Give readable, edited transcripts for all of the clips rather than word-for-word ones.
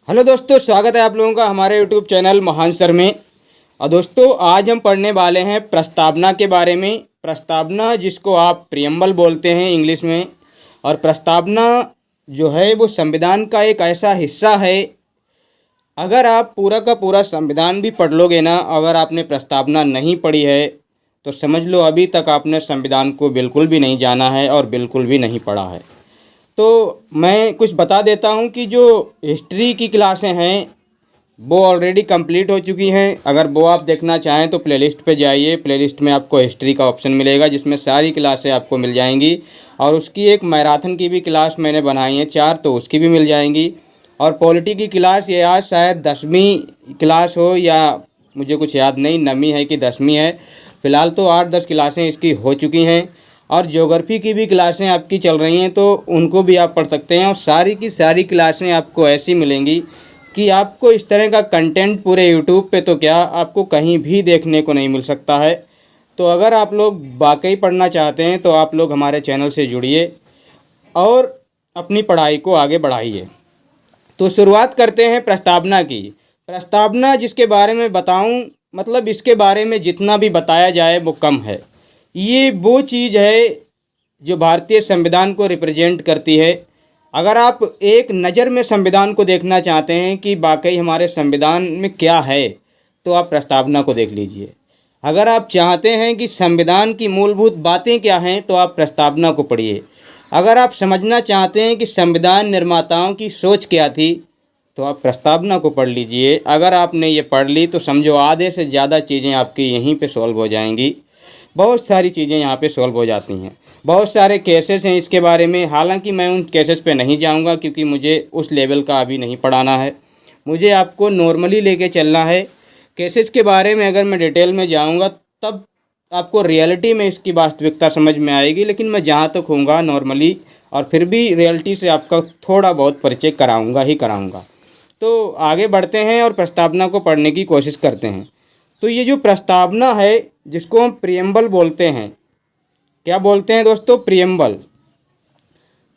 Hello दोस्तों, स्वागत है आप लोगों का हमारे यूट्यूब चैनल महान सर में। और दोस्तों, आज हम पढ़ने वाले हैं प्रस्तावना के बारे में। प्रस्तावना जिसको आप प्रियम्बल बोलते हैं इंग्लिश में। और प्रस्तावना जो है वो संविधान का एक ऐसा हिस्सा है, अगर आप पूरा का पूरा संविधान भी पढ़ लोगे ना, अगर आपने प्रस्तावना नहीं पढ़ी है तो समझ लो अभी तक आपने संविधान को बिल्कुल भी नहीं जाना है और बिल्कुल भी नहीं पढ़ा है। तो मैं कुछ बता देता हूं कि जो हिस्ट्री की क्लासें हैं वो ऑलरेडी कंप्लीट हो चुकी हैं। अगर वो आप देखना चाहें तो प्लेलिस्ट पे जाइए। प्लेलिस्ट में आपको हिस्ट्री का ऑप्शन मिलेगा जिसमें सारी क्लासें आपको मिल जाएंगी। और उसकी एक मैराथन की भी क्लास मैंने बनाई है 4, तो उसकी भी मिल जाएंगी। और पॉलिटी की क्लास ये आज शायद 10वीं क्लास हो, या मुझे कुछ याद नहीं 9वीं है कि 10वीं है। फ़िलहाल तो 8-10 क्लासें इसकी हो चुकी हैं। और ज्योग्राफी की भी क्लासें आपकी चल रही हैं, तो उनको भी आप पढ़ सकते हैं। और सारी की सारी क्लासें आपको ऐसी मिलेंगी कि आपको इस तरह का कंटेंट पूरे यूट्यूब पे तो क्या आपको कहीं भी देखने को नहीं मिल सकता है। तो अगर आप लोग वाकई पढ़ना चाहते हैं तो आप लोग हमारे चैनल से जुड़िए और अपनी पढ़ाई को आगे बढ़ाइए। तो शुरुआत करते हैं प्रस्तावना की। प्रस्तावना जिसके बारे में बताऊं, मतलब इसके बारे में जितना भी बताया जाए वो कम है। ये वो चीज़ है जो भारतीय संविधान को रिप्रेजेंट करती है। अगर आप एक नज़र में संविधान को देखना चाहते हैं कि वाकई हमारे संविधान में क्या है, तो आप प्रस्तावना को देख लीजिए। अगर आप चाहते हैं कि संविधान की मूलभूत बातें क्या हैं, तो आप प्रस्तावना को पढ़िए। अगर आप समझना चाहते हैं कि संविधान निर्माताओं की सोच क्या थी, तो आप प्रस्तावना को पढ़ लीजिए। अगर आपने ये पढ़ ली तो समझो आधे से ज़्यादा चीज़ें आपकी यहीं पे सॉल्व हो जाएंगी। बहुत सारी चीज़ें यहाँ पे सॉल्व हो जाती हैं। बहुत सारे केसेस हैं इसके बारे में। हालांकि मैं उन केसेस पे नहीं जाऊँगा क्योंकि मुझे उस लेवल का अभी नहीं पढ़ाना है। मुझे आपको नॉर्मली लेके चलना है। केसेस के बारे में अगर मैं डिटेल में जाऊँगा तब आपको रियलिटी में इसकी वास्तविकता समझ में आएगी। लेकिन मैं जहाँ तक होऊंगा नॉर्मली, और फिर भी रियलिटी से आपका थोड़ा बहुत परिचय कराऊंगा ही कराऊंगा। तो आगे बढ़ते हैं और प्रस्तावना को पढ़ने की कोशिश करते हैं। तो ये जो प्रस्तावना है जिसको हम प्रियम्बल बोलते हैं, क्या बोलते हैं दोस्तों? प्रियम्बल।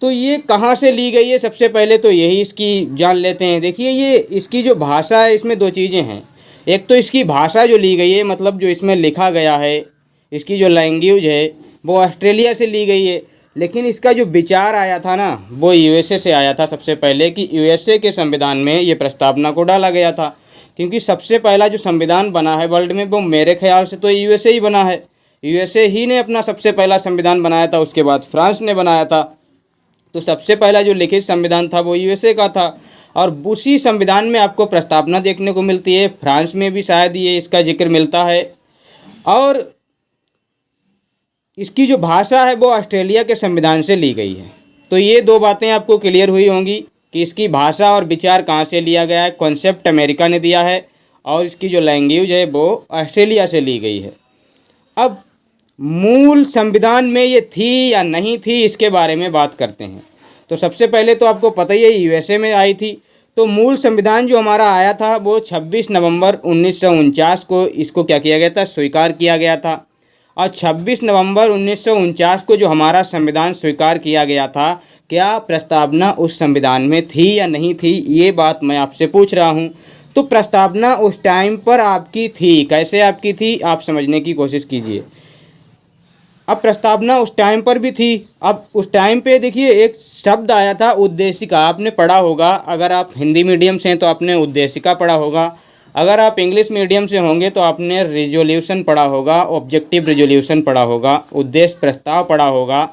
तो ये कहाँ से ली गई है? सबसे पहले तो यही इसकी जान लेते हैं। देखिए, ये इसकी जो भाषा है इसमें 2 चीज़ें हैं। एक तो इसकी भाषा जो ली गई है, मतलब जो इसमें लिखा गया है, इसकी जो लैंग्वेज है वो ऑस्ट्रेलिया से ली गई है। लेकिन इसका जो विचार आया था ना, वो यूएसए से आया था सबसे पहले, कि यूएसए के संविधान में ये प्रस्तावना को डाला गया था। क्योंकि सबसे पहला जो संविधान बना है वर्ल्ड में वो मेरे ख्याल से तो यूएसए ही बना है। यूएसए ही ने अपना सबसे पहला संविधान बनाया था, उसके बाद फ्रांस ने बनाया था। तो सबसे पहला जो लिखित संविधान था वो यूएसए का था। और उसी संविधान में आपको प्रस्तावना देखने को मिलती है। फ्रांस में भी शायद ये इसका जिक्र मिलता है। और इसकी जो भाषा है वो ऑस्ट्रेलिया के संविधान से ली गई है। तो ये 2 बातें आपको क्लियर हुई होंगी कि इसकी भाषा और विचार कहाँ से लिया गया है। कॉन्सेप्ट अमेरिका ने दिया है और इसकी जो लैंग्वेज है वो ऑस्ट्रेलिया से ली गई है। अब मूल संविधान में ये थी या नहीं थी, इसके बारे में बात करते हैं। तो सबसे पहले तो आपको पता ही है यूएसए में आई थी। तो मूल संविधान जो हमारा आया था वो 26 नवंबर 1949 को इसको क्या किया गया था? स्वीकार किया गया था। और 26 नवंबर 1949 को जो हमारा संविधान स्वीकार किया गया था, क्या प्रस्तावना उस संविधान में थी या नहीं थी, ये बात मैं आपसे पूछ रहा हूँ। तो प्रस्तावना उस टाइम पर आपकी थी। कैसे आपकी थी, आप समझने की कोशिश कीजिए। अब प्रस्तावना उस टाइम पर भी थी। अब उस टाइम पे देखिए एक शब्द आया था उद्देशिका, आपने पढ़ा होगा। अगर आप हिंदी मीडियम से हैं तो आपने उद्देशिका पढ़ा होगा। अगर आप इंग्लिश मीडियम से होंगे तो आपने रिजोल्यूशन पढ़ा होगा, ऑब्जेक्टिव रिजोल्यूशन पढ़ा होगा, उद्देश्य प्रस्ताव पढ़ा होगा।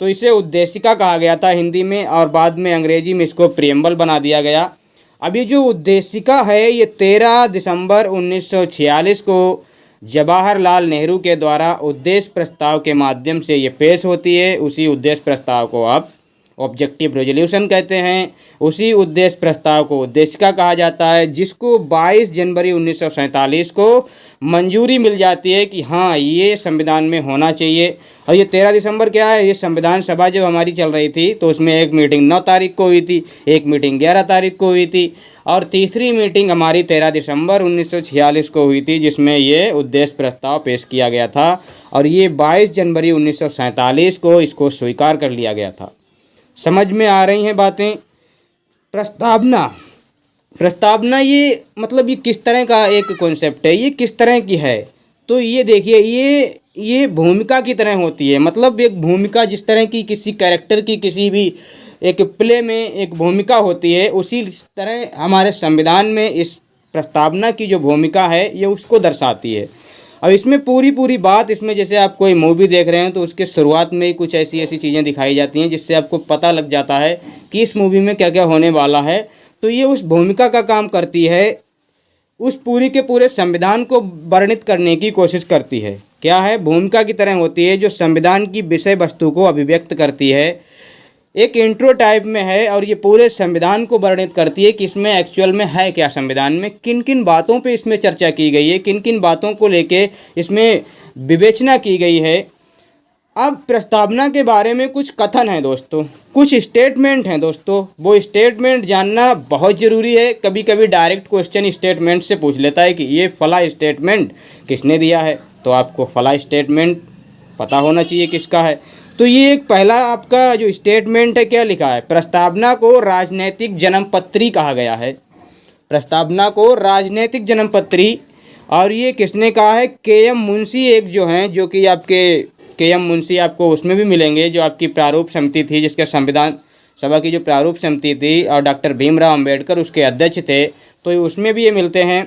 तो इसे उद्देशिका कहा गया था हिंदी में, और बाद में अंग्रेजी में इसको प्रियम्बल बना दिया गया। अभी जो उद्देशिका है ये 13 दिसंबर 1946 को जवाहरलाल नेहरू के द्वारा उद्देश्य प्रस्ताव के माध्यम से ये पेश होती है। उसी उद्देश्य प्रस्ताव को आप ऑब्जेक्टिव रेजोल्यूशन कहते हैं। उसी उद्देश्य प्रस्ताव को उद्देशिका कहा जाता है, जिसको 22 जनवरी 1947 को मंजूरी मिल जाती है कि हाँ ये संविधान में होना चाहिए। और ये 13 दिसंबर क्या है, ये संविधान सभा जब हमारी चल रही थी तो उसमें एक मीटिंग 9 तारीख को हुई थी, एक मीटिंग 11 तारीख को हुई थी, और तीसरी मीटिंग हमारी 13 दिसंबर 1946 को हुई थी, जिसमें ये उद्देश्य प्रस्ताव पेश किया गया था। और ये 22 जनवरी 1947 को इसको स्वीकार कर लिया गया था। समझ में आ रही हैं बातें? प्रस्तावना प्रस्तावना ये मतलब ये किस तरह का एक कॉन्सेप्ट है, ये किस तरह की है। तो ये देखिए, ये भूमिका की तरह होती है। मतलब एक भूमिका जिस तरह की किसी कैरेक्टर की किसी भी एक प्ले में एक भूमिका होती है, उसी तरह हमारे संविधान में इस प्रस्तावना की जो भूमिका है ये उसको दर्शाती है। अब इसमें पूरी बात, इसमें जैसे आप कोई मूवी देख रहे हैं तो उसके शुरुआत में ही कुछ ऐसी चीज़ें दिखाई जाती हैं जिससे आपको पता लग जाता है कि इस मूवी में क्या क्या होने वाला है। तो ये उस भूमिका का काम करती है, उस पूरी के पूरे संविधान को वर्णित करने की कोशिश करती है। क्या है, भूमिका की तरह होती है जो संविधान की विषय वस्तु को अभिव्यक्त करती है। एक इंट्रो टाइप में है और ये पूरे संविधान को वर्णित करती है कि इसमें एक्चुअल में है क्या, संविधान में किन किन बातों पे इसमें चर्चा की गई है, किन किन बातों को लेके इसमें विवेचना की गई है। अब प्रस्तावना के बारे में कुछ कथन है दोस्तों, कुछ स्टेटमेंट हैं दोस्तों, वो स्टेटमेंट जानना बहुत ज़रूरी है। कभी कभी डायरेक्ट क्वेश्चन स्टेटमेंट से पूछ लेता है कि ये फला स्टेटमेंट किसने दिया है, तो आपको फला स्टेटमेंट पता होना चाहिए किसका है। तो ये एक पहला आपका जो स्टेटमेंट है, क्या लिखा है, प्रस्तावना को राजनैतिक जन्मपत्री कहा गया है। प्रस्तावना को राजनैतिक जन्मपत्री, और ये किसने कहा है, के.एम. मुंशी एक जो हैं, जो कि आपके के.एम. मुंशी आपको उसमें भी मिलेंगे जो आपकी प्रारूप समिति थी, जिसके संविधान सभा की जो प्रारूप समिति थी, और डॉक्टर भीमराव अंबेडकर उसके अध्यक्ष थे, तो उसमें भी ये मिलते हैं।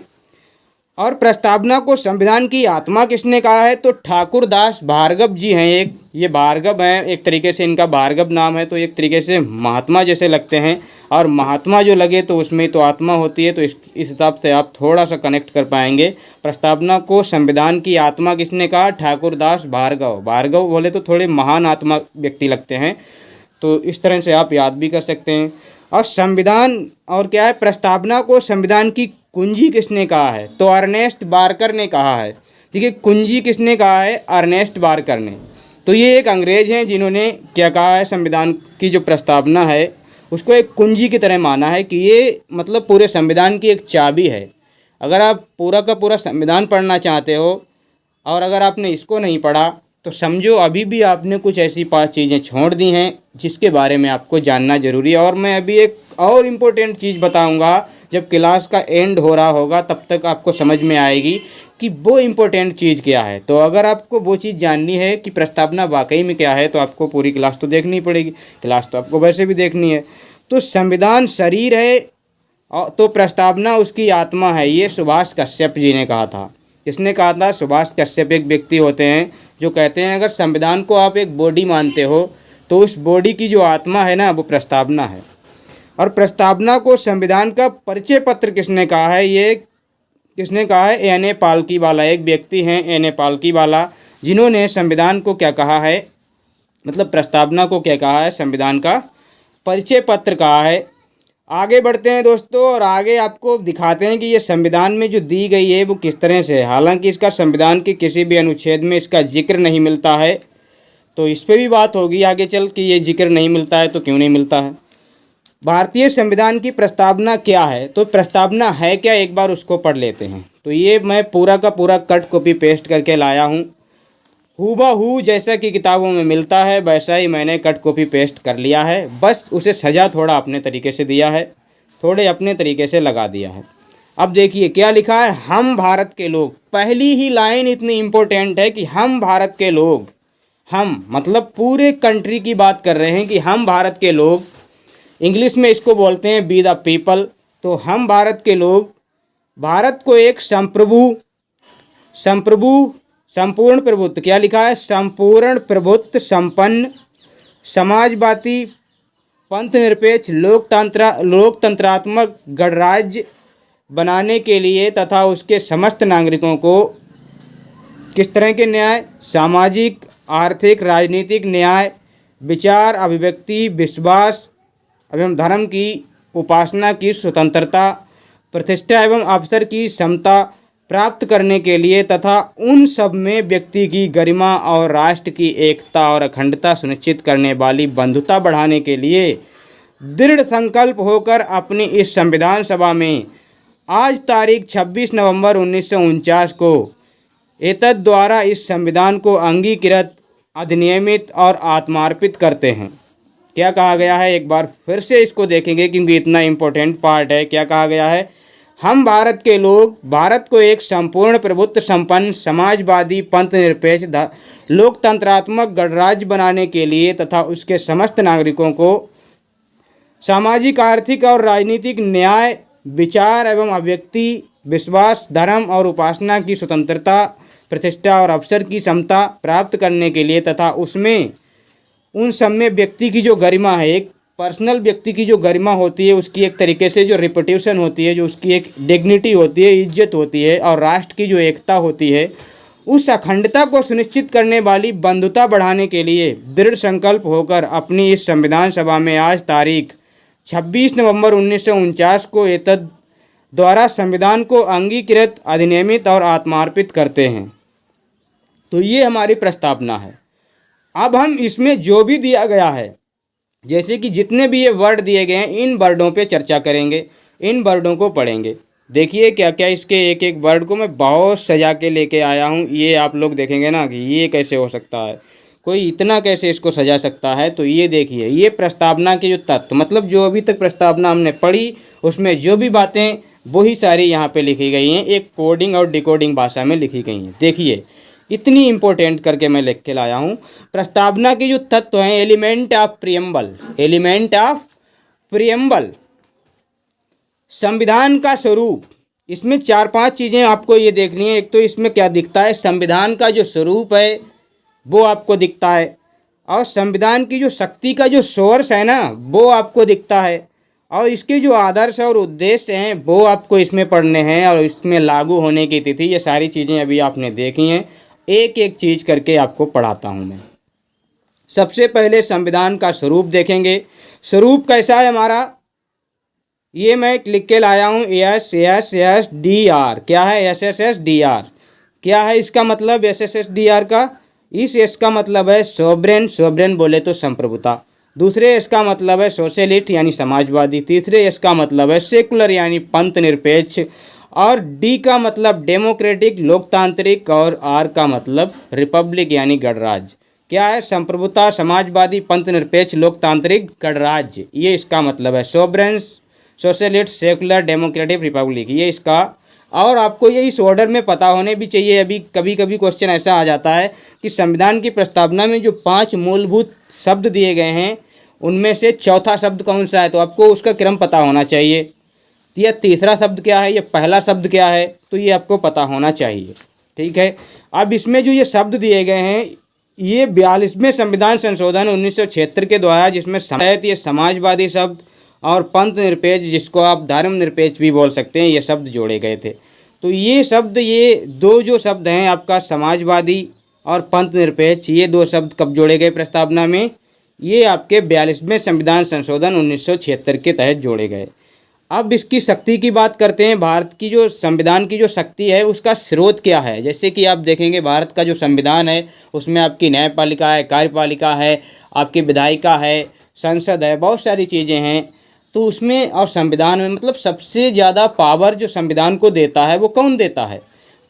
और प्रस्तावना को संविधान की आत्मा किसने कहा है, तो ठाकुर दास भार्गव जी हैं। एक ये भार्गव हैं, एक तरीके से इनका भार्गव नाम है, तो एक तरीके से महात्मा जैसे लगते हैं, और महात्मा जो लगे तो उसमें तो आत्मा होती है, तो इस हिसाब से आप थोड़ा सा कनेक्ट कर पाएंगे। प्रस्तावना को संविधान की आत्मा किसने कहा, ठाकुर दास भार्गव। भार्गव बोले तो थोड़े महान आत्मा व्यक्ति लगते हैं, तो इस तरह से आप याद भी कर सकते हैं। और संविधान और क्या है, प्रस्तावना को संविधान की कुंजी किसने कहा है, तो अर्नेस्ट बारकर ने कहा है। ठीक है, कुंजी किसने कहा है, अर्नेस्ट बारकर ने। तो ये एक अंग्रेज हैं जिन्होंने क्या कहा है, संविधान की जो प्रस्तावना है उसको एक कुंजी की तरह माना है कि ये मतलब पूरे संविधान की एक चाबी है। अगर आप पूरा का पूरा संविधान पढ़ना चाहते हो और अगर आपने इसको नहीं पढ़ा तो समझो अभी भी आपने कुछ ऐसी 5 चीज़ें छोड़ दी हैं जिसके बारे में आपको जानना ज़रूरी है। और मैं अभी एक और इम्पोर्टेंट चीज़ बताऊंगा, जब क्लास का एंड हो रहा होगा तब तक आपको समझ में आएगी कि वो इम्पोर्टेंट चीज़ क्या है। तो अगर आपको वो चीज़ जाननी है कि प्रस्तावना वाकई में क्या है, तो आपको पूरी क्लास तो देखनी पड़ेगी। क्लास तो आपको वैसे भी देखनी है। तो संविधान शरीर है तो प्रस्तावना उसकी आत्मा है, ये सुभाष कश्यप जी ने कहा था। किसने कहा था, सुभाष कश्यप एक व्यक्ति होते हैं जो कहते हैं अगर संविधान को आप एक बॉडी मानते हो तो उस बॉडी की जो आत्मा है ना, वो प्रस्तावना है। और प्रस्तावना को संविधान का परिचय पत्र किसने कहा है, ये किसने कहा है, एन.ए. पालकीवाला एक व्यक्ति हैं, एन.ए. पालकीवाला, जिन्होंने संविधान को क्या कहा है, मतलब प्रस्तावना को क्या कहा है, संविधान का परिचय पत्र कहा है। आगे बढ़ते हैं दोस्तों और आगे आपको दिखाते हैं कि ये संविधान में जो दी गई है वो किस तरह से है। हालांकि इसका संविधान के किसी भी अनुच्छेद में इसका जिक्र नहीं मिलता है, तो इस पर भी बात होगी आगे चल कि ये जिक्र नहीं मिलता है तो क्यों नहीं मिलता है। भारतीय संविधान की प्रस्तावना क्या है, तो प्रस्तावना है क्या, एक बार उसको पढ़ लेते हैं। तो ये मैं पूरा का पूरा कट कॉपी पेस्ट करके लाया हूँ, हूबहू जैसा कि किताबों में मिलता है वैसा ही मैंने कट कॉपी पेस्ट कर लिया है। बस उसे सजा थोड़ा अपने तरीके से दिया है, थोड़े अपने तरीके से लगा दिया है। अब देखिए क्या लिखा है, हम भारत के लोग। पहली ही लाइन इतनी इम्पोर्टेंट है कि हम भारत के लोग, हम मतलब पूरे कंट्री की बात कर रहे हैं कि हम भारत के लोग, इंग्लिश में इसको बोलते हैं बी द पीपल। तो हम भारत के लोग भारत को एक संपूर्ण प्रभुत्व, क्या लिखा है, संपूर्ण प्रभुत्व संपन्न समाजवादी पंथ निरपेक्ष लोकतंत्रात्मक गणराज्य बनाने के लिए तथा उसके समस्त नागरिकों को किस तरह के न्याय, सामाजिक आर्थिक राजनीतिक न्याय, विचार अभिव्यक्ति विश्वास एवं धर्म की उपासना की स्वतंत्रता, प्रतिष्ठा एवं अवसर की समता प्राप्त करने के लिए तथा उन सब में व्यक्ति की गरिमा और राष्ट्र की एकता और अखंडता सुनिश्चित करने वाली बंधुता बढ़ाने के लिए दृढ़ संकल्प होकर अपनी इस संविधान सभा में आज तारीख 26 नवंबर 1949 को एतद द्वारा इस संविधान को अंगीकृत, अधिनियमित और आत्मार्पित करते हैं। क्या कहा गया है, एक बार फिर से इसको देखेंगे क्योंकि इतना इम्पोर्टेंट पार्ट है। क्या कहा गया है, हम भारत के लोग भारत को एक संपूर्ण प्रभुत्व संपन्न समाजवादी पंथ निरपेक्ष लोकतंत्रात्मक गणराज्य बनाने के लिए तथा उसके समस्त नागरिकों को सामाजिक, आर्थिक और राजनीतिक न्याय, विचार एवं अभिव्यक्ति, विश्वास, धर्म और उपासना की स्वतंत्रता, प्रतिष्ठा और अवसर की समता प्राप्त करने के लिए तथा उसमें उन सब में व्यक्ति की जो गरिमा है, एक पर्सनल व्यक्ति की जो गरिमा होती है, उसकी एक तरीके से जो रिपुटेशन होती है, जो उसकी एक डिग्निटी होती है, इज्जत होती है, और राष्ट्र की जो एकता होती है, उस अखंडता को सुनिश्चित करने वाली बंधुता बढ़ाने के लिए दृढ़ संकल्प होकर अपनी इस संविधान सभा में आज तारीख 26 नवंबर 1949 को एतद द्वारा संविधान को अंगीकृत, अधिनियमित और आत्मार्पित करते हैं। तो ये हमारी प्रस्तावना है। अब हम इसमें जो भी दिया गया है, जैसे कि जितने भी ये वर्ड दिए गए हैं, इन वर्डों पे चर्चा करेंगे, इन वर्डों को पढ़ेंगे। देखिए क्या क्या इसके एक एक वर्ड को मैं बहुत सजा के लेके आया हूँ। ये आप लोग देखेंगे ना कि ये कैसे हो सकता है, कोई इतना कैसे इसको सजा सकता है। तो ये देखिए, ये प्रस्तावना के जो तत्व, मतलब जो अभी तक प्रस्तावना हमने पढ़ी उसमें जो भी बातें वही सारी यहाँ पे लिखी गई हैं, एक कोडिंग और डिकोडिंग भाषा में लिखी गई हैं। देखिए इतनी इम्पोर्टेंट करके मैं लिख के लाया हूँ। प्रस्तावना के जो तत्व हैं, element of preamble, element of preamble, संविधान का स्वरूप। इसमें 4-5 चीज़ें आपको ये देखनी है। एक तो इसमें क्या दिखता है, संविधान का जो स्वरूप है वो आपको दिखता है, और संविधान की जो शक्ति का जो सोर्स है ना वो आपको दिखता है, और इसके जो आदर्श और उद्देश्य हैं वो आपको इसमें पढ़ने हैं, और इसमें लागू होने की तिथि, ये सारी चीज़ें अभी आपने देखी हैं। एक एक चीज़ करके आपको पढ़ाता हूँ मैं। सबसे पहले संविधान का स्वरूप देखेंगे। स्वरूप कैसा है हमारा, ये मैं लिख के लाया हूँ, SSSDR। क्या है SSSDR, क्या है इसका मतलब SSSDR का? इस एस का मतलब है सोवरेन, सोवरेन बोले तो संप्रभुता। दूसरे इसका मतलब है सोशलिस्ट यानी समाजवादी। तीसरे इसका मतलब है सेकुलर यानी पंथ निरपेक्ष। और डी का मतलब डेमोक्रेटिक लोकतांत्रिक, और आर का मतलब रिपब्लिक यानी गणराज्य। क्या है, संप्रभुता, समाजवादी, पंथ निरपेक्ष, लोकतांत्रिक, गणराज्य, ये इसका मतलब है। Sovereign, socialist, secular, democratic, Republic, ये इसका। और आपको ये इस ऑर्डर में पता होने भी चाहिए। अभी कभी कभी क्वेश्चन ऐसा आ जाता है कि संविधान की प्रस्तावना में जो 5 मूलभूत शब्द दिए गए हैं उनमें से चौथा शब्द कौन सा है, तो आपको उसका क्रम पता होना चाहिए। यह तीसरा शब्द क्या है, ये पहला शब्द क्या है, तो ये आपको पता होना चाहिए। ठीक है। अब इसमें जो ये शब्द दिए गए हैं, ये 42वें संविधान संशोधन 1976 के द्वारा, जिसमें ये समाजवादी शब्द और पंथ निरपेक्ष, जिसको आप धर्म निरपेक्ष भी बोल सकते हैं, ये शब्द जोड़े गए थे। तो ये शब्द, ये दो जो शब्द हैं आपका, समाजवादी और पंथ निरपेक्ष, ये 2 शब्द कब जोड़े गए प्रस्तावना में, ये आपके 42वें संविधान संशोधन 1976 के तहत जोड़े गए। अब इसकी शक्ति की बात करते हैं। भारत की जो संविधान की जो शक्ति है उसका स्रोत क्या है। जैसे कि आप देखेंगे भारत का जो संविधान है उसमें आपकी न्यायपालिका है, कार्यपालिका है, आपकी विधायिका है, संसद है, बहुत सारी चीज़ें हैं। तो उसमें और संविधान में मतलब सबसे ज़्यादा पावर जो संविधान को देता है वो कौन देता है,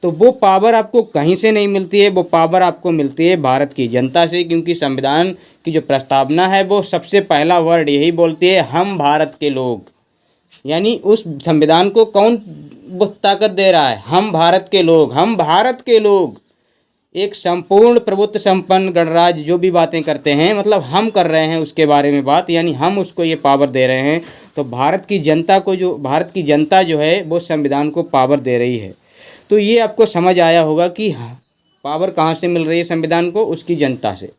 तो वो पावर आपको कहीं से नहीं मिलती है, वो पावर आपको मिलती है भारत की जनता से। क्योंकि संविधान की जो प्रस्तावना है वो सबसे पहला वर्ड यही बोलती है, हम भारत के लोग। यानी उस संविधान को कौन वो ताकत दे रहा है, हम भारत के लोग। हम भारत के लोग एक संपूर्ण प्रभुत्व संपन्न गणराज्य, जो भी बातें करते हैं मतलब हम कर रहे हैं उसके बारे में बात, यानी हम उसको ये पावर दे रहे हैं। तो भारत की जनता को, जो भारत की जनता जो है वो संविधान को पावर दे रही है। तो ये आपको समझ आया होगा कि पावर कहाँ से मिल रही है संविधान को, उसकी जनता से।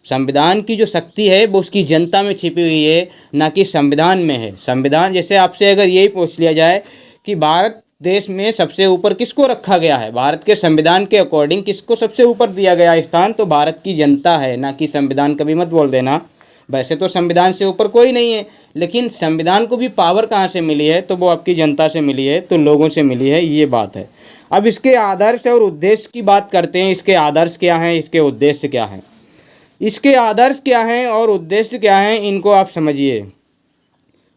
संविधान की जो शक्ति है वो उसकी जनता में छिपी हुई है, ना कि संविधान में है। संविधान, जैसे आपसे अगर यही पूछ लिया जाए कि भारत देश में सबसे ऊपर किसको रखा गया है, भारत के संविधान के अकॉर्डिंग किसको सबसे ऊपर दिया गया स्थान, तो भारत की जनता है, ना कि संविधान। कभी मत बोल देना, वैसे तो संविधान से ऊपर कोई नहीं है, लेकिन संविधान को भी पावर कहाँ से मिली है, तो वो आपकी जनता से मिली है, तो लोगों से मिली है, ये बात है। अब इसके आदर्श और उद्देश्य की बात करते हैं। इसके आदर्श क्या हैं, इसके उद्देश्य क्या हैं। इसके आदर्श क्या हैं और उद्देश्य क्या हैं, इनको आप समझिए।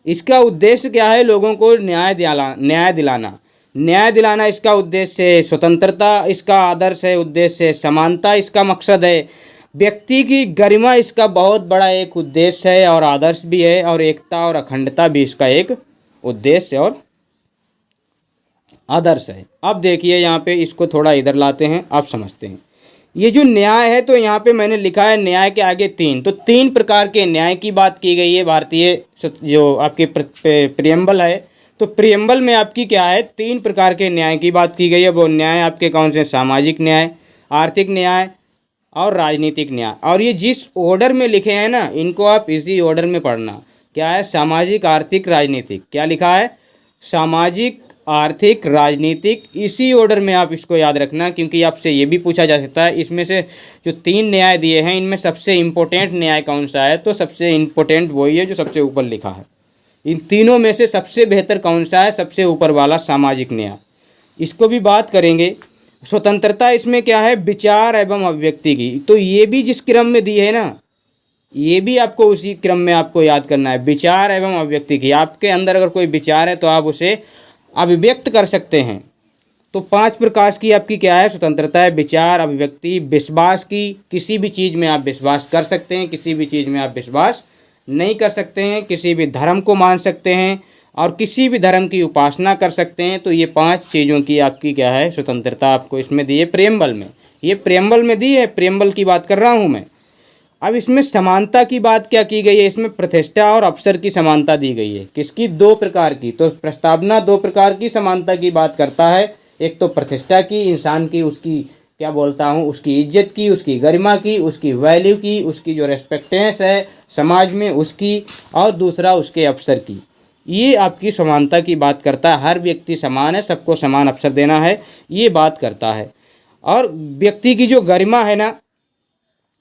इसका उद्देश्य क्या है, लोगों को न्याय दिलाना। न्याय दिलाना इसका उद्देश्य है। स्वतंत्रता इसका आदर्श है, उद्देश्य है। समानता इसका मकसद है। व्यक्ति की गरिमा इसका बहुत बड़ा एक उद्देश्य है और आदर्श भी है, और एकता और अखंडता भी इसका एक उद्देश्य और आदर्श है। अब देखिए यहाँ पे इसको थोड़ा इधर लाते हैं, आप समझते हैं। ये जो न्याय है, तो यहाँ पे मैंने लिखा है न्याय के आगे तीन, तो तीन प्रकार के न्याय की बात की गई है भारतीय जो आपकी प्रियम्बल है। तो प्रियम्बल में आपकी क्या है, तीन प्रकार के न्याय की बात की गई है। वो न्याय आपके कौन से, सामाजिक न्याय, आर्थिक न्याय और राजनीतिक न्याय। और ये जिस ऑर्डर में लिखे हैं ना, इनको आप इसी ऑर्डर में पढ़ना। क्या है, सामाजिक, आर्थिक, राजनीतिक। क्या लिखा है, सामाजिक, आर्थिक, राजनीतिक, इसी ऑर्डर में आप इसको याद रखना, क्योंकि आपसे ये भी पूछा जा सकता है इसमें से जो तीन न्याय दिए हैं इनमें सबसे इम्पोर्टेंट न्याय कौन सा है। तो सबसे इम्पोर्टेंट वही है जो सबसे ऊपर लिखा है। इन तीनों में से सबसे बेहतर कौन सा है, सबसे ऊपर वाला सामाजिक न्याय। इसको भी बात करेंगे। स्वतंत्रता इसमें क्या है, विचार एवं अभिव्यक्ति की। तो ये भी जिस क्रम में दी है ना, ये भी आपको उसी क्रम में आपको याद करना है, विचार एवं अभिव्यक्ति की। आपके अंदर अगर कोई विचार है तो आप उसे अभिव्यक्त कर सकते हैं। तो पांच प्रकार की आपकी क्या है, स्वतंत्रता है, विचार, अभिव्यक्ति, विश्वास की। किसी भी चीज़ में आप विश्वास कर सकते हैं, किसी भी चीज़ में आप विश्वास नहीं कर सकते हैं। किसी भी धर्म को मान सकते हैं और किसी भी धर्म की उपासना कर सकते हैं। तो ये पांच चीज़ों की आपकी क्या है, स्वतंत्रता आपको इसमें दी है प्रियम्बल में। ये प्रियम्बल में दी है, प्रियम्बल की बात कर रहा हूँ मैं। अब इसमें समानता की बात क्या की गई है, इसमें प्रतिष्ठा और अवसर की समानता दी गई है। किसकी, दो प्रकार की। तो प्रस्तावना दो प्रकार की समानता की बात करता है। एक तो प्रतिष्ठा की, इंसान की, उसकी क्या बोलता हूँ, उसकी इज्जत की, उसकी गरिमा की, उसकी वैल्यू की, उसकी जो रेस्पेक्टेंस है समाज में उसकी, और दूसरा उसके अवसर की। ये आपकी समानता की बात करता है। हर व्यक्ति समान है, सबको समान अवसर देना है, ये बात करता है। और व्यक्ति की जो गरिमा है ना,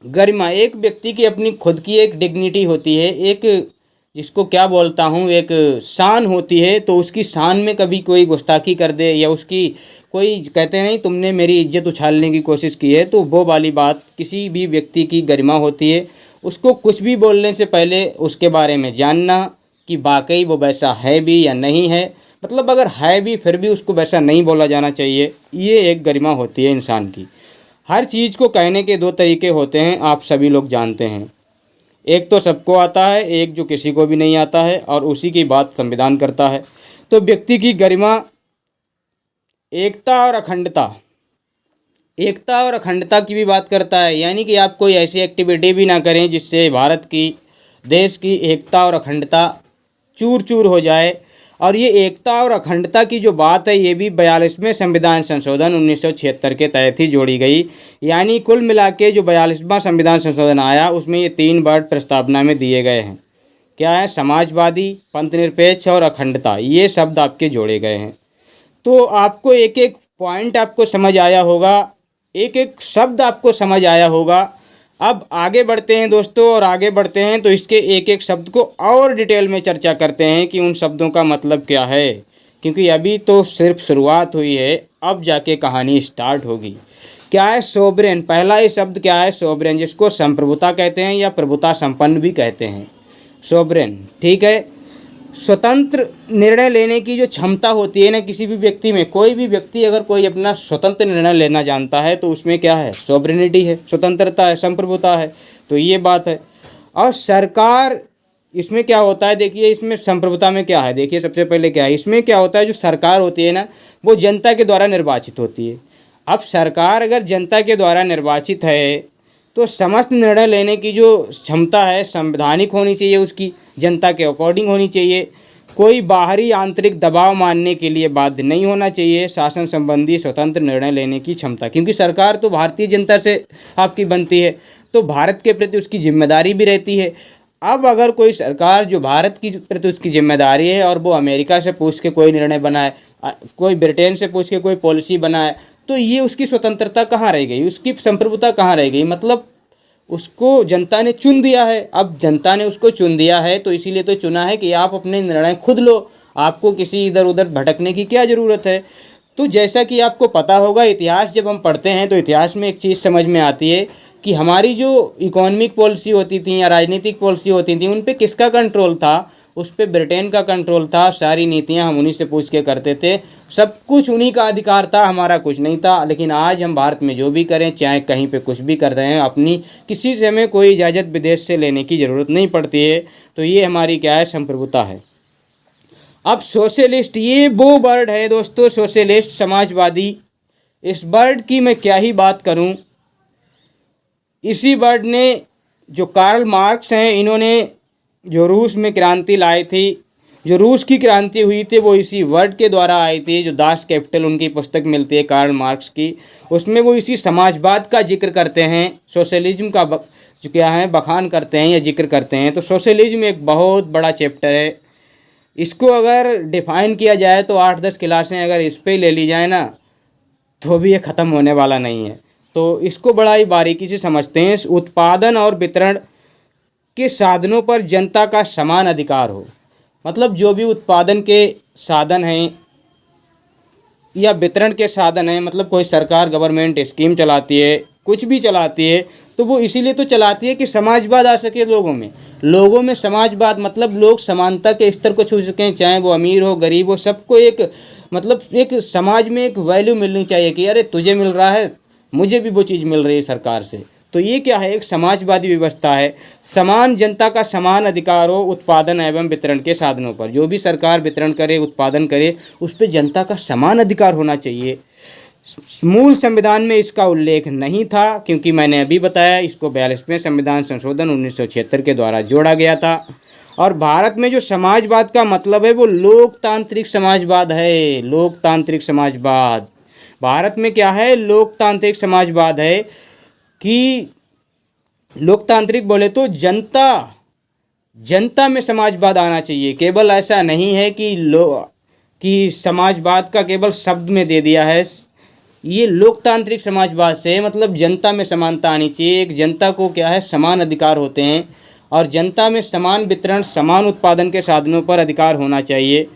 गरिमा एक व्यक्ति की अपनी खुद की एक डिग्निटी होती है, एक जिसको क्या बोलता हूँ, एक शान होती है। तो उसकी शान में कभी कोई गुस्ताखी कर दे या उसकी कोई कहते नहीं तुमने मेरी इज्जत उछालने की कोशिश की है, तो वो वाली बात किसी भी व्यक्ति की गरिमा होती है। उसको कुछ भी बोलने से पहले उसके बारे में जानना कि वाकई वो वैसा है भी या नहीं है। मतलब अगर है भी फिर भी उसको वैसा नहीं बोला जाना चाहिए। ये एक गरिमा होती है इंसान की। हर चीज़ को कहने के दो तरीके होते हैं, आप सभी लोग जानते हैं। एक तो सबको आता है, एक जो किसी को भी नहीं आता है, और उसी की बात संविधान करता है। तो व्यक्ति की गरिमा, एकता और अखंडता, एकता और अखंडता की भी बात करता है। यानी कि आप कोई ऐसी एक्टिविटी भी ना करें जिससे भारत की, देश की एकता और अखंडता चूर चूर हो जाए। और ये एकता और अखंडता की जो बात है, ये भी 42वें संविधान संशोधन 1976 के तहत ही जोड़ी गई। यानी कुल मिला के जो 42वां संविधान संशोधन आया, उसमें ये तीन वर्ड प्रस्तावना में दिए गए हैं। क्या है, समाजवादी, पंथनिरपेक्ष और अखंडता, ये शब्द आपके जोड़े गए हैं। तो आपको एक एक पॉइंट आपको समझ आया होगा, एक एक शब्द आपको समझ आया होगा। अब आगे बढ़ते हैं दोस्तों, और आगे बढ़ते हैं तो इसके एक एक शब्द को और डिटेल में चर्चा करते हैं कि उन शब्दों का मतलब क्या है, क्योंकि अभी तो सिर्फ शुरुआत हुई है, अब जाके कहानी स्टार्ट होगी। क्या है, सोवरेन। पहला ही शब्द क्या है, सोवरेन, जिसको संप्रभुता कहते हैं या प्रभुता संपन्न भी कहते हैं, सोवरेन। ठीक है, स्वतंत्र निर्णय लेने की जो क्षमता होती है ना किसी भी व्यक्ति में, कोई भी व्यक्ति अगर कोई अपना स्वतंत्र निर्णय लेना जानता है तो उसमें क्या है, सोवरेनिटी है, स्वतंत्रता है, संप्रभुता है। तो ये बात है। और सरकार, इसमें क्या होता है, देखिए इसमें संप्रभुता में क्या है, देखिए सबसे पहले क्या है, इसमें क्या होता है, जो सरकार होती है ना वो जनता के द्वारा निर्वाचित होती है। अब सरकार अगर जनता के द्वारा निर्वाचित है तो समस्त निर्णय लेने की जो क्षमता है संवैधानिक होनी चाहिए, उसकी जनता के अकॉर्डिंग होनी चाहिए। कोई बाहरी आंतरिक दबाव मानने के लिए बाध्य नहीं होना चाहिए। शासन संबंधी स्वतंत्र निर्णय लेने की क्षमता, क्योंकि सरकार तो भारतीय जनता से आपकी बनती है, तो भारत के प्रति उसकी जिम्मेदारी भी रहती है। अब अगर कोई सरकार जो भारत की प्रति उसकी जिम्मेदारी है और वो अमेरिका से पूछ के कोई निर्णय बनाए, कोई ब्रिटेन से पूछ के कोई पॉलिसी बनाए, तो ये उसकी स्वतंत्रता कहाँ रह गई, उसकी संप्रभुता कहाँ रह गई। मतलब उसको जनता ने चुन दिया है। अब जनता ने उसको चुन दिया है तो इसीलिए तो चुना है कि आप अपने निर्णय खुद लो, आपको किसी इधर उधर भटकने की क्या ज़रूरत है। तो जैसा कि आपको पता होगा, इतिहास जब हम पढ़ते हैं तो इतिहास में एक चीज़ समझ में आती है कि हमारी जो इकोनॉमिक पॉलिसी होती थी या राजनीतिक पॉलिसी होती थी, उन पे किसका कंट्रोल था, उस पर ब्रिटेन का कंट्रोल था, सारी नीतियां हम उन्हीं से पूछ के करते थे, सब कुछ उन्हीं का अधिकार था, हमारा कुछ नहीं था। लेकिन आज हम भारत में जो भी करें, चाहे कहीं पे कुछ भी कर रहे हैं, अपनी किसी से हमें कोई इजाज़त विदेश से लेने की ज़रूरत नहीं पड़ती है। तो ये हमारी क्या है, संप्रभुता है। अब सोशलिस्ट, ये वो वर्ड है दोस्तों, सोशलिस्ट, समाजवादी। इस वर्ड की मैं क्या ही बात करूं। इसी वर्ड ने, जो कार्ल मार्क्स हैं, इन्होंने जो रूस में क्रांति लाई थी, जो रूस की क्रांति हुई थी, वो इसी वर्ड के द्वारा आई थी। जो दास कैपिटल उनकी पुस्तक मिलती है कार्ल मार्क्स की, उसमें वो इसी समाजवाद का जिक्र करते हैं, सोशलिज्म का जो क्या है बखान करते हैं या जिक्र करते हैं। तो सोशलिज्म एक बहुत बड़ा चैप्टर है। इसको अगर डिफ़ाइन किया जाए तो 8-10 क्लासें अगर इस पे ले ली जाए ना, तो भी ये ख़त्म होने वाला नहीं है। तो इसको बड़ा ही बारीकी से समझते हैं। उत्पादन और वितरण के साधनों पर जनता का समान अधिकार हो। मतलब जो भी उत्पादन के साधन हैं या वितरण के साधन हैं, मतलब कोई सरकार गवर्नमेंट स्कीम चलाती है, कुछ भी चलाती है, तो वो इसीलिए तो चलाती है कि समाजवाद आ सके लोगों में समाजवाद, मतलब लोग समानता के स्तर को छू सकें, चाहे वो अमीर हो गरीब हो, सबको एक मतलब एक समाज में एक वैल्यू मिलनी चाहिए कि अरे तुझे मिल रहा है, मुझे भी वो चीज़ मिल रही है सरकार से। तो ये क्या है, एक समाजवादी व्यवस्था है। समान जनता का समान अधिकार हो उत्पादन एवं वितरण के साधनों पर। जो भी सरकार वितरण करे, उत्पादन करे, उस पर जनता का समान अधिकार होना चाहिए। मूल संविधान में इसका उल्लेख नहीं था, क्योंकि मैंने अभी बताया इसको 42वें संविधान संशोधन 1976 के द्वारा जोड़ा गया था। और भारत में जो समाजवाद का मतलब है वो लोकतांत्रिक समाजवाद है। लोकतांत्रिक समाजवाद भारत में क्या है, लोकतांत्रिक समाजवाद है। कि लोकतांत्रिक बोले तो जनता में समाजवाद आना चाहिए। केवल ऐसा नहीं है कि समाजवाद का केवल शब्द में दे दिया है। ये लोकतांत्रिक समाजवाद से मतलब जनता में समानता आनी चाहिए। एक जनता को क्या है, समान अधिकार होते हैं और जनता में समान वितरण, समान उत्पादन के साधनों पर अधिकार होना चाहिए।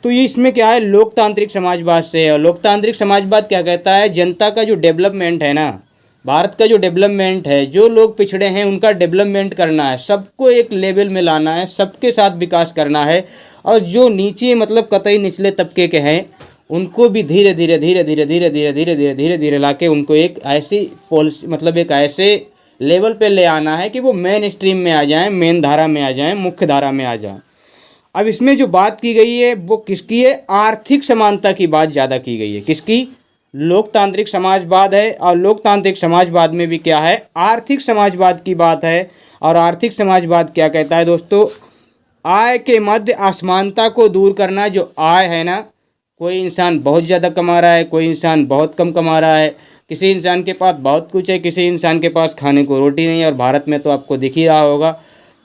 तो ये इसमें क्या है, लोकतांत्रिक समाजवाद से है। और लोकतांत्रिक समाजवाद क्या कहता है, जनता का जो डेवलपमेंट है ना, भारत का जो डेवलपमेंट है, जो लोग पिछड़े हैं उनका डेवलपमेंट करना है, सबको एक लेवल में लाना है, सबके साथ विकास करना है। और जो नीचे मतलब कतई निचले तबके के हैं उनको भी धीरे धीरे ला के उनको एक ऐसी पॉलिसी, मतलब एक ऐसे लेवल पे ले आना है कि वो मेन स्ट्रीम में आ जाएं, मेन धारा में आ जाएं, मुख्य धारा में आ जाएं। अब इसमें जो बात की गई है वो किसकी है, आर्थिक समानता की बात ज़्यादा की गई है। किसकी, लोकतांत्रिक समाजवाद है। और लोकतांत्रिक समाजवाद में भी क्या है, आर्थिक समाजवाद की बात है। और आर्थिक समाजवाद क्या कहता है दोस्तों, आय के मध्य असमानता को दूर करना। जो आय है ना, कोई इंसान बहुत ज़्यादा कमा रहा है, कोई इंसान बहुत कम कमा रहा है, किसी इंसान के पास बहुत कुछ है, किसी इंसान के पास खाने को रोटी नहीं है। और भारत में तो आपको दिख ही रहा होगा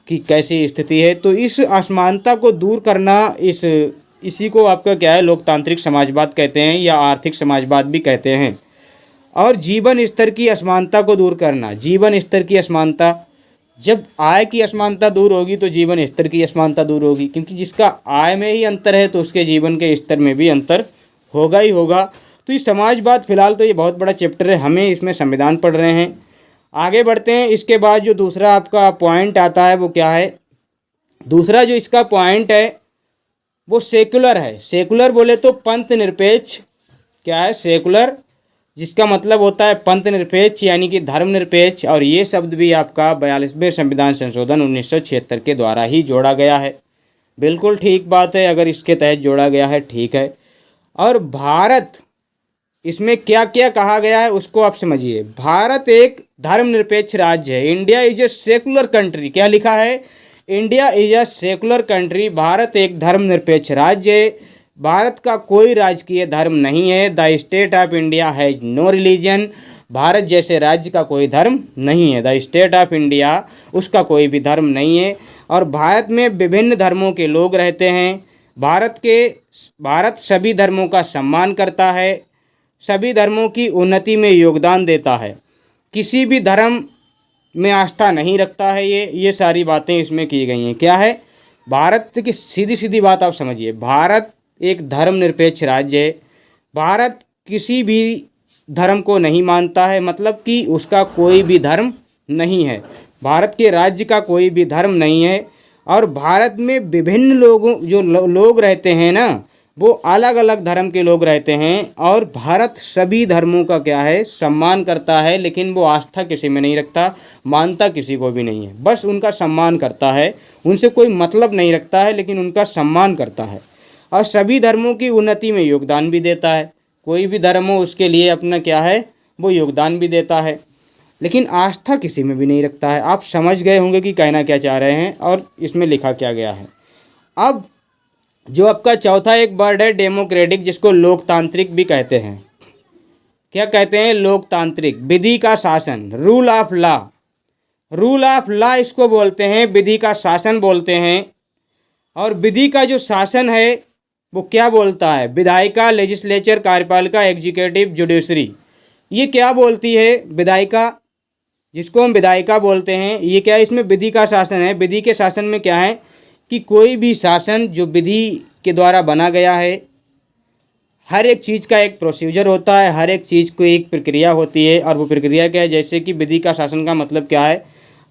कि कैसी स्थिति है। तो इस असमानता को दूर करना, इसी को आपका क्या है, लोकतांत्रिक समाजवाद कहते हैं या आर्थिक समाजवाद भी कहते हैं। और जीवन स्तर की असमानता को दूर करना, जीवन स्तर की असमानता, जब आय की असमानता दूर होगी तो जीवन स्तर की असमानता दूर होगी, क्योंकि जिसका आय में ही अंतर है तो उसके जीवन के स्तर में भी अंतर होगा ही होगा। तो ये समाजवाद, फिलहाल तो ये बहुत बड़ा चैप्टर है, हमें इसमें संविधान पढ़ रहे हैं। आगे बढ़ते हैं। इसके बाद जो दूसरा आपका पॉइंट आता है वो क्या है, दूसरा जो इसका पॉइंट है वो सेकुलर है। सेकुलर बोले तो पंथ निरपेक्ष, क्या है, सेकुलर, जिसका मतलब होता है पंथ निरपेक्ष यानी कि धर्मनिरपेक्ष। और ये शब्द भी आपका 42वें संविधान संशोधन 1976 के द्वारा ही जोड़ा गया है। बिल्कुल ठीक बात है, अगर इसके तहत जोड़ा गया है, ठीक है। और भारत, इसमें क्या क्या कहा गया है उसको आप समझिए। भारत एक धर्मनिरपेक्ष राज्य है। India is a secular country. क्या लिखा है, India is a secular country. Bharat एक धर्मनिरपेक्ष राज्य है। भारत का कोई राजकीय धर्म नहीं है। The state of India has no religion. Bharat जैसे राज्य का कोई धर्म नहीं है। द स्टेट ऑफ इंडिया, उसका कोई भी धर्म नहीं है। और भारत में विभिन्न धर्मों के लोग रहते हैं। भारत सभी धर्मों का सम्मान करता है, सभी धर्मों की उन्नति में योगदान देता है, किसी भी धर्म में आस्था नहीं रखता है। ये सारी बातें इसमें की गई हैं। क्या है, भारत की सीधी सीधी बात आप समझिए, भारत एक धर्मनिरपेक्ष राज्य है। भारत किसी भी धर्म को नहीं मानता है, मतलब कि उसका कोई भी धर्म नहीं है। भारत के राज्य का कोई भी धर्म नहीं है। और भारत में विभिन्न लोगों जो लोग रहते हैं ना, वो अलग अलग धर्म के लोग रहते हैं। और भारत सभी धर्मों का क्या है, सम्मान करता है, लेकिन वो आस्था किसी में नहीं रखता, मानता किसी को भी नहीं है, बस उनका सम्मान करता है, उनसे कोई मतलब नहीं रखता है, लेकिन उनका सम्मान करता है। और सभी धर्मों की उन्नति में योगदान भी देता है। कोई भी धर्म हो उसके लिए अपना क्या है, वो योगदान भी देता है, लेकिन आस्था किसी में भी नहीं रखता है। आप समझ गए होंगे कि कहना क्या चाह रहे हैं और इसमें लिखा क्या गया है। अब जो आपका चौथा एक वर्ड है डेमोक्रेटिक, जिसको लोकतांत्रिक भी कहते हैं। क्या कहते हैं? लोकतांत्रिक, विधि का शासन, rule of law. Rule of law इसको बोलते हैं, विधि का शासन बोलते हैं। और विधि का जो शासन है वो क्या बोलता है? विधायिका, लेजिस्लेचर, कार्यपालिका, एग्जीक्यूटिव, जुडिशरी। ये क्या बोलती है? विधायिका, जिसको हम विधायिका बोलते हैं, ये क्या है? इसमें विधि का शासन है। विधि के शासन में क्या है कि कोई भी शासन जो विधि के द्वारा बना गया है, हर एक चीज़ का एक प्रोसीजर होता है, हर एक चीज़ को एक प्रक्रिया होती है। और वो प्रक्रिया क्या है? जैसे कि विधि का शासन का मतलब क्या है,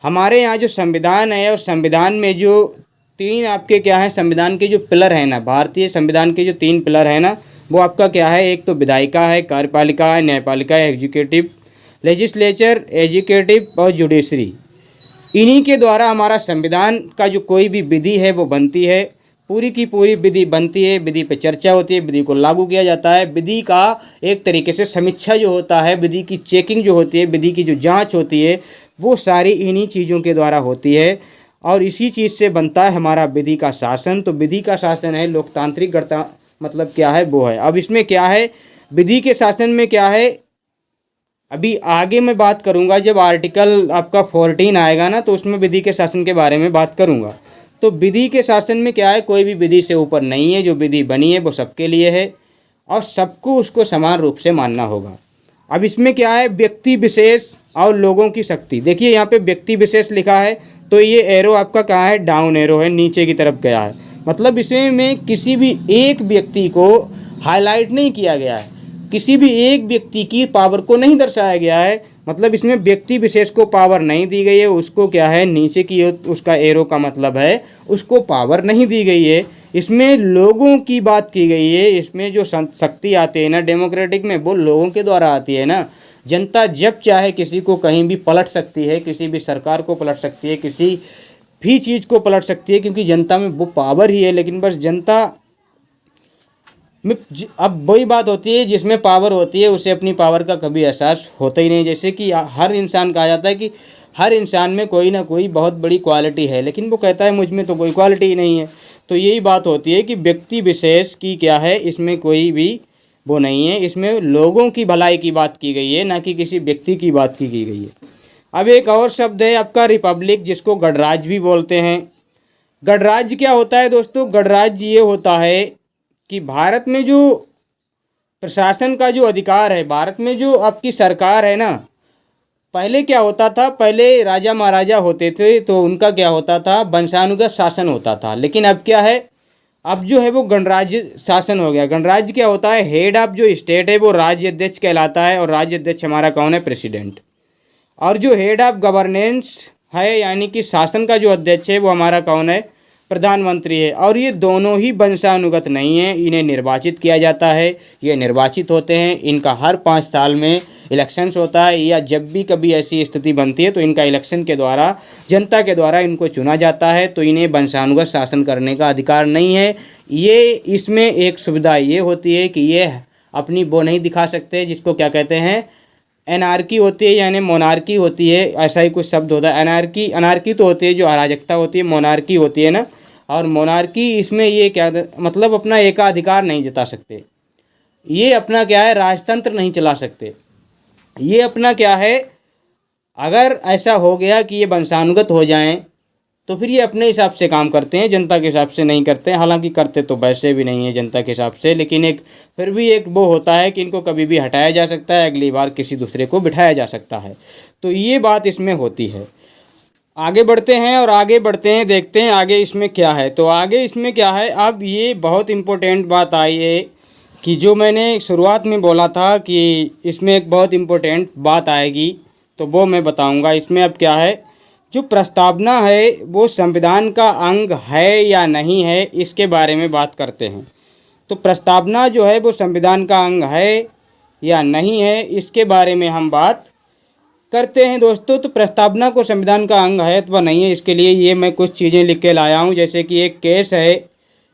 हमारे यहाँ जो संविधान है, और संविधान में जो तीन आपके क्या है, संविधान के जो पिलर है ना, भारतीय संविधान के जो तीन पिलर है ना, वो आपका क्या है? एक तो विधायिका है, कार्यपालिका है, न्यायपालिका है, एग्जीक्यूटिव, लेजिस्लेचर, एग्जीक्यूटिव और जुडिशरी। इन्हीं के द्वारा हमारा संविधान का जो कोई भी विधि है वो बनती है, पूरी की पूरी विधि बनती है, विधि पे चर्चा होती है, विधि को लागू किया जाता है। विधि का एक तरीके से समीक्षा जो होता है, विधि की चेकिंग जो होती है, विधि की जो जांच होती है, वो सारी इन्हीं चीज़ों के द्वारा होती है। और इसी चीज़ से बनता है हमारा विधि का शासन। तो विधि का शासन है लोकतांत्रिक गणतंत्र, मतलब क्या है वो है। अब इसमें क्या है, विधि के शासन में क्या है, अभी आगे मैं बात करूंगा, जब आर्टिकल आपका 14 आएगा ना, तो उसमें विधि के शासन के बारे में बात करूंगा। तो विधि के शासन में क्या है, कोई भी विधि से ऊपर नहीं है, जो विधि बनी है वो सबके लिए है और सबको उसको समान रूप से मानना होगा। अब इसमें क्या है, व्यक्ति विशेष और लोगों की शक्ति। देखिए यहाँ पे व्यक्ति विशेष लिखा है, तो ये एरो आपका कहाँ है, डाउन एरो है, नीचे की तरफ गया है। मतलब इसमें में किसी भी एक व्यक्ति को हाईलाइट नहीं किया गया है, किसी भी एक व्यक्ति की पावर को नहीं दर्शाया गया है। मतलब इसमें व्यक्ति विशेष को पावर नहीं दी गई है, उसको क्या है, नीचे की उसका एरो का मतलब है उसको पावर नहीं दी गई है। इसमें लोगों की बात की गई है। इसमें जो शक्ति आती है ना डेमोक्रेटिक में, वो लोगों के द्वारा आती है ना। जनता जब चाहे किसी को कहीं भी पलट सकती है, किसी भी सरकार को पलट सकती है, किसी भी चीज़ को पलट सकती है, क्योंकि जनता में वो पावर ही है। लेकिन बस जनता में अब वही बात होती है, जिसमें पावर होती है उसे अपनी पावर का कभी एहसास होता ही नहीं। जैसे कि हर इंसान, कहा जाता है कि हर इंसान में कोई ना कोई बहुत बड़ी क्वालिटी है, लेकिन वो कहता है मुझ में तो कोई क्वालिटी ही नहीं है। तो यही बात होती है कि व्यक्ति विशेष की क्या है, इसमें कोई भी वो नहीं है। इसमें लोगों की भलाई की बात की गई है, ना कि किसी व्यक्ति की बात की गई है। अब एक और शब्द है आपका रिपब्लिक, जिसको गणराज्य भी बोलते हैं। गणराज्य क्या होता है दोस्तों? गणराज्य ये होता है कि भारत में जो प्रशासन का जो अधिकार है, भारत में जो आपकी सरकार है ना, पहले क्या होता था, पहले राजा महाराजा होते थे तो उनका क्या होता था, वंशानुगत शासन होता था। लेकिन अब क्या है, अब जो है वो गणराज्य शासन हो गया। गणराज्य क्या होता है, हेड ऑफ जो स्टेट है वो राज्य अध्यक्ष कहलाता है, और राज्य अध्यक्ष हमारा कौन है, प्रेसिडेंट। और जो हेड ऑफ गवर्नेंस है, यानी कि शासन का जो अध्यक्ष है, वो हमारा कौन है, प्रधानमंत्री है। और ये दोनों ही वंशानुगत नहीं है, इन्हें निर्वाचित किया जाता है। ये निर्वाचित होते हैं, इनका हर 5 साल में इलेक्शंस होता है, या जब भी कभी ऐसी स्थिति बनती है तो इनका इलेक्शन के द्वारा, जनता के द्वारा इनको चुना जाता है। तो इन्हें वंशानुगत शासन करने का अधिकार नहीं है। ये इसमें एक सुविधा ये होती है कि ये अपनी वो नहीं दिखा सकते, जिसको क्या कहते हैं, एनार्की होती है, यानी मोनार्की होती है, ऐसा ही कुछ शब्द होता है। अनार्की तो होती है जो अराजकता होती है, मोनार्की होती है ना। और मोनार्की इसमें ये क्या मतलब, अपना एकाधिकार नहीं जता सकते, ये अपना क्या है, राजतंत्र नहीं चला सकते। ये अपना क्या है, अगर ऐसा हो गया कि ये वंशानुगत हो जाएं तो फिर ये अपने हिसाब से काम करते हैं, जनता के हिसाब से नहीं करते हैं। हालांकि करते तो वैसे भी नहीं है जनता के हिसाब से, लेकिन एक फिर भी एक वो होता है कि इनको कभी भी हटाया जा सकता है, अगली बार किसी दूसरे को बिठाया जा सकता है। तो ये बात इसमें होती है। आगे बढ़ते हैं और आगे बढ़ते हैं, देखते हैं आगे इसमें क्या है। तो आगे इसमें क्या है, अब ये बहुत इम्पोर्टेंट बात आई है कि जो मैंने शुरुआत में बोला था कि इसमें एक बहुत इम्पोर्टेंट बात आएगी, तो वो मैं बताऊँगा। इसमें अब क्या है, जो प्रस्तावना है वो संविधान का अंग है या नहीं है, इसके बारे में बात करते हैं। तो प्रस्तावना जो है वो संविधान का अंग है या नहीं है, इसके बारे में हम बात करते हैं दोस्तों। तो प्रस्तावना को संविधान का अंग है अथवा नहीं है, इसके लिए ये मैं कुछ चीज़ें लिख के लाया हूँ। जैसे कि एक केस है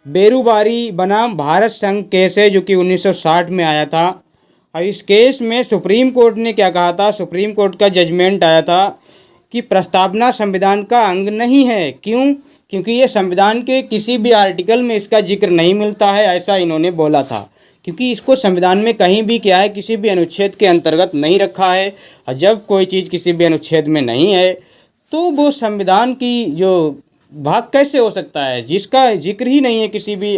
बेरूबारी बनाम भारत संघ केस है, जो कि 1960 में आया था। और इस केस में सुप्रीम कोर्ट ने क्या कहा था, सुप्रीम कोर्ट का जजमेंट आया था कि प्रस्तावना संविधान का अंग नहीं है। क्यों? क्योंकि ये संविधान के किसी भी आर्टिकल में इसका जिक्र नहीं मिलता है, ऐसा इन्होंने बोला था। क्योंकि इसको संविधान में कहीं भी क्या है, किसी भी अनुच्छेद के अंतर्गत नहीं रखा है। और जब कोई चीज़ किसी भी अनुच्छेद में नहीं है तो वो संविधान की जो भाग कैसे हो सकता है, जिसका जिक्र ही नहीं है किसी भी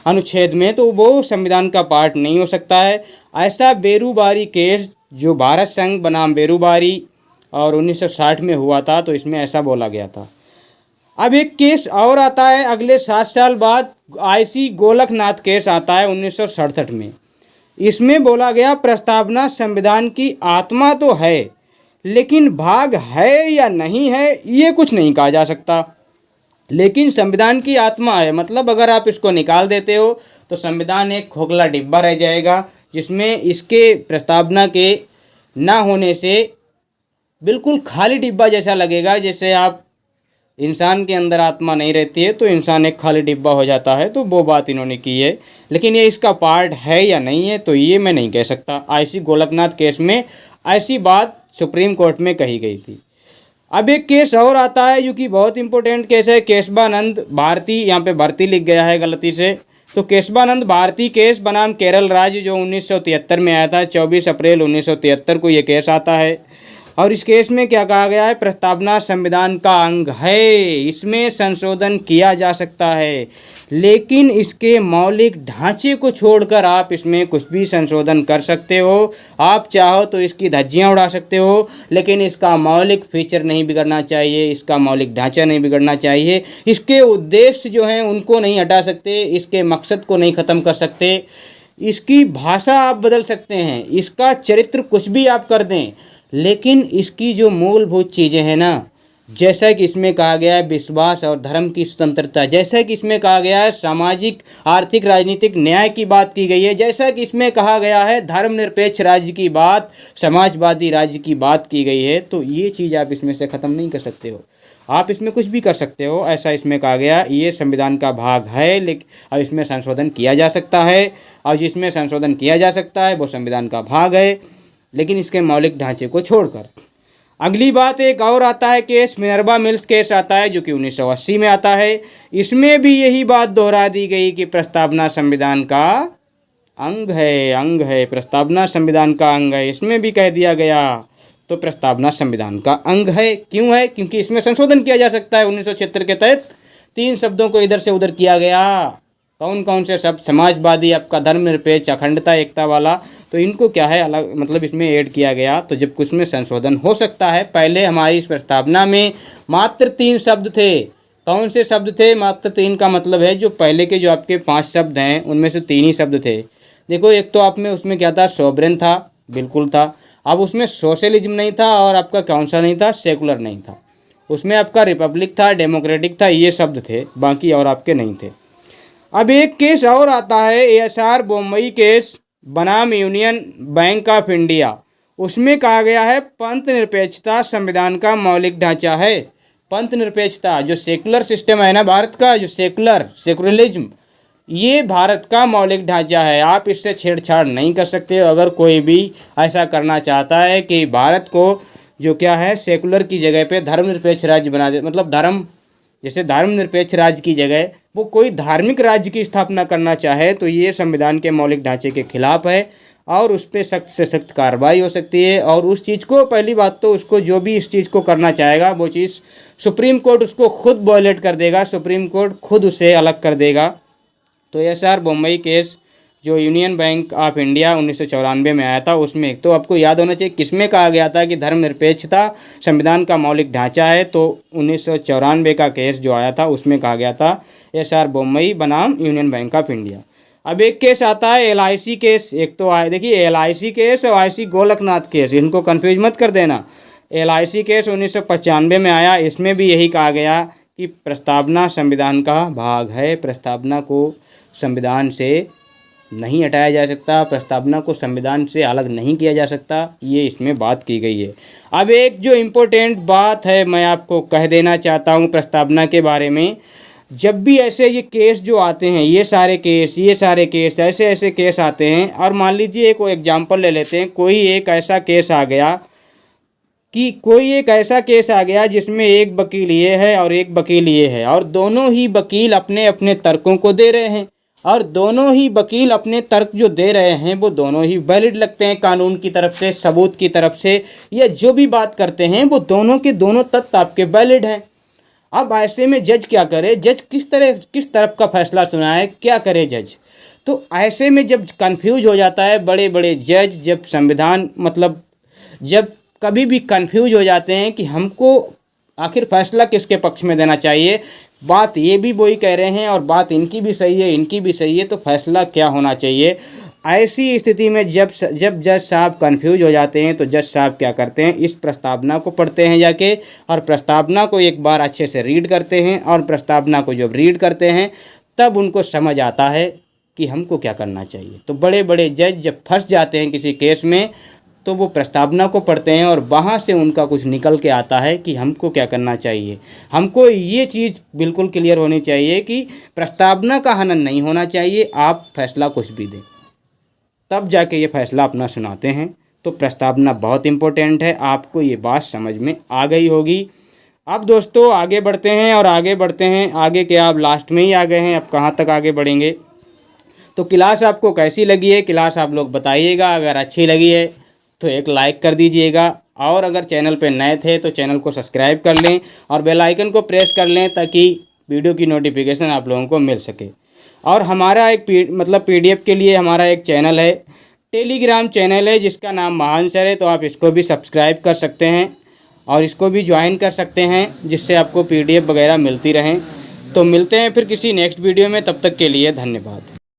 अनुच्छेद में, तो वो संविधान का पार्ट नहीं हो सकता है। ऐसा बेरूबारी केस जो भारत संघ बनाम बेरूबारी और 1960 में हुआ था, तो इसमें ऐसा बोला गया था। अब एक केस और आता है अगले 7 साल बाद, आईसी गोलकनाथ केस आता है 1967 में। इसमें बोला गया प्रस्तावना संविधान की आत्मा तो है, लेकिन भाग है या नहीं है ये कुछ नहीं कहा जा सकता। लेकिन संविधान की आत्मा है, मतलब अगर आप इसको निकाल देते हो तो संविधान एक खोखला डिब्बा रह जाएगा, जिसमें इसके प्रस्तावना के ना होने से बिल्कुल खाली डिब्बा जैसा लगेगा। जैसे आप इंसान के अंदर आत्मा नहीं रहती है तो इंसान एक खाली डिब्बा हो जाता है, तो वो बात इन्होंने की है। लेकिन ये इसका पार्ट है या नहीं है तो ये मैं नहीं कह सकता। आईसी गोलकनाथ केस में ऐसी बात सुप्रीम कोर्ट में कही गई थी। अब एक केस और आता है जो कि बहुत इंपॉर्टेंट केस है, केशवानंद भारती, यहाँ पे भारती लिख गया है गलती से। तो केशवानंद भारती केस बनाम केरल राज्य, जो 1973 में आया था, 24 अप्रैल 1973 को ये केस आता है। और इस केस में क्या कहा गया है, प्रस्तावना संविधान का अंग है, इसमें संशोधन किया जा सकता है, लेकिन इसके मौलिक ढांचे को छोड़कर आप इसमें कुछ भी संशोधन कर सकते हो। आप चाहो तो इसकी धज्जियां उड़ा सकते हो, लेकिन इसका मौलिक फीचर नहीं बिगड़ना चाहिए, इसका मौलिक ढांचा नहीं बिगड़ना चाहिए। इसके उद्देश्य जो हैं उनको नहीं हटा सकते, इसके मकसद को नहीं ख़त्म कर सकते। इसकी भाषा आप बदल सकते हैं, इसका चरित्र कुछ भी आप कर दें, लेकिन इसकी जो मूलभूत चीज़ें हैं ना, जैसा कि इसमें कहा गया है विश्वास और धर्म की स्वतंत्रता, जैसा कि इसमें कहा गया है सामाजिक आर्थिक राजनीतिक न्याय की बात की गई है, जैसा कि इसमें कहा गया है धर्मनिरपेक्ष राज्य की बात, समाजवादी राज्य की बात की गई है, तो ये चीज़ आप इसमें से ख़त्म नहीं कर सकते हो। आप इसमें कुछ भी कर सकते हो, ऐसा इसमें कहा गया। ये संविधान का भाग है, लेकिन और इसमें संशोधन किया जा सकता है, और जिसमें संशोधन किया जा सकता है वो संविधान का भाग है, लेकिन इसके मौलिक ढांचे को छोड़कर। अगली बात एक और आता है केस, मिनर्वा मिल्स केस आता है, जो कि 1980 में आता है। इसमें भी यही बात दोहरा दी गई कि प्रस्तावना संविधान का अंग है, प्रस्तावना संविधान का अंग है। इसमें भी कह दिया गया तो प्रस्तावना संविधान का अंग है। क्यों है? क्योंकि इसमें संशोधन किया जा सकता है। 1976 के तहत 3 शब्दों को इधर से उधर किया गया। कौन कौन से शब्द? समाजवादी, आपका धर्मनिरपेक्ष, अखंडता, एकता वाला, तो इनको क्या है अलग, मतलब इसमें ऐड किया गया। तो जब कुछ में संशोधन हो सकता है, पहले हमारी इस प्रस्तावना में मात्र 3 शब्द थे। कौन से शब्द थे? मात्र 3 का मतलब है जो पहले के जो आपके 5 शब्द हैं उनमें से 3 ही शब्द थे। देखो, एक तो आप में उसमें क्या था, सोवरेन था, बिल्कुल था। अब उसमें सोशलिज्म नहीं था, और आपका कौन सा नहीं था, सेकुलर नहीं था। उसमें आपका रिपब्लिक था, डेमोक्रेटिक था, ये शब्द थे, बाकी और आपके नहीं थे। अब एक केस और आता है, ASR बम्बई केस बनाम यूनियन बैंक ऑफ इंडिया। उसमें कहा गया है पंथ निरपेक्षता संविधान का मौलिक ढांचा है। पंथ निरपेक्षता, जो सेकुलर सिस्टम है ना भारत का, जो सेकुलरिज्म, ये भारत का मौलिक ढांचा है। आप इससे छेड़छाड़ नहीं कर सकते। अगर कोई भी ऐसा करना चाहता है कि भारत को जो क्या है सेकुलर की जगह पे धर्मनिरपेक्ष राज्य बना दे, मतलब जैसे धर्मनिरपेक्ष राज्य की जगह वो कोई धार्मिक राज्य की स्थापना करना चाहे, तो ये संविधान के मौलिक ढांचे के खिलाफ है, और उस पर सख्त से सख्त कार्रवाई हो सकती है। और उस चीज़ को, पहली बात तो उसको, जो भी इस चीज़ को करना चाहेगा वो चीज़ सुप्रीम कोर्ट उसको खुद वायलेट कर देगा, सुप्रीम कोर्ट खुद उसे अलग कर देगा। तो ASR बम्बई केस जो यूनियन बैंक ऑफ इंडिया 1994 में आया था, उसमें एक तो आपको याद होना चाहिए किसमें कहा गया था कि धर्मनिरपेक्षता संविधान का मौलिक ढांचा है। तो 1994 का केस जो आया था उसमें कहा गया था ASR बम्बई बनाम यूनियन बैंक ऑफ इंडिया। अब एक केस आता है LIC केस। एक तो देखिए LIC केस और IC गोलकनाथ केस, इनको कन्फ्यूज मत कर देना। LIC केस 1995 में आया, इसमें भी यही कहा गया कि प्रस्तावना संविधान का भाग है, प्रस्तावना को संविधान से नहीं हटाया जा सकता, प्रस्तावना को संविधान से अलग नहीं किया जा सकता, ये इसमें बात की गई है। अब एक जो इम्पोर्टेंट बात है मैं आपको कह देना चाहता हूँ प्रस्तावना के बारे में, जब भी ऐसे ये केस जो आते हैं, ये सारे केस ऐसे केस आते हैं, और मान लीजिए एक एग्जांपल ले लेते हैं, कोई एक ऐसा केस आ गया जिसमें एक वकील ये है और एक वकील ये है, और दोनों ही वकील अपने अपने तर्कों को दे रहे हैं, और दोनों ही वकील अपने तर्क जो दे रहे हैं वो दोनों ही वैलिड लगते हैं कानून की तरफ से, सबूत की तरफ से, या जो भी बात करते हैं वो दोनों के दोनों तथ्य आपके वैलिड हैं। अब ऐसे में जज क्या करे, जज किस तरफ का फैसला सुनाए, क्या करे जज? तो ऐसे में जब कंफ्यूज हो जाता है बड़े बड़े जज, जब संविधान जब कभी भी कंफ्यूज हो जाते हैं कि हमको आखिर फैसला किसके पक्ष में देना चाहिए, बात ये भी वही कह रहे हैं और बात इनकी भी सही है, इनकी भी सही है, तो फैसला क्या होना चाहिए? ऐसी स्थिति में जब जज साहब कंफ्यूज हो जाते हैं तो जज साहब क्या करते हैं, इस प्रस्तावना को पढ़ते हैं जाके, और प्रस्तावना को एक बार अच्छे से रीड करते हैं, और प्रस्तावना को जब रीड करते हैं तब उनको समझ आता है कि हमको क्या करना चाहिए। तो बड़े बड़े जज जब फंस जाते हैं किसी केस में तो वो प्रस्तावना को पढ़ते हैं और वहाँ से उनका कुछ निकल के आता है कि हमको क्या करना चाहिए। हमको ये चीज़ बिल्कुल क्लियर होनी चाहिए कि प्रस्तावना का हनन नहीं होना चाहिए, आप फैसला कुछ भी दें तब जाके ये फैसला अपना सुनाते हैं। तो प्रस्तावना बहुत इम्पोर्टेंट है, आपको ये बात समझ में आ गई होगी। अब दोस्तों आगे बढ़ते हैं, और आगे बढ़ते हैं, आगे क्या आप लास्ट में ही आ गए हैं, अब कहाँ तक आगे बढ़ेंगे। तो क्लास आपको कैसी लगी है, क्लास आप लोग बताइएगा। अगर अच्छी लगी है तो एक लाइक कर दीजिएगा, और अगर चैनल पे नए थे तो चैनल को सब्सक्राइब कर लें और बेल आइकन को प्रेस कर लें ताकि वीडियो की नोटिफिकेशन आप लोगों को मिल सके। और हमारा एक PDF के लिए हमारा एक चैनल है, टेलीग्राम चैनल है जिसका नाम महान सर है, तो आप इसको भी सब्सक्राइब कर सकते हैं और इसको भी ज्वाइन कर सकते हैं, जिससे आपको PDF वगैरह मिलती रहें। तो मिलते हैं फिर किसी नेक्स्ट वीडियो में, तब तक के लिए धन्यवाद।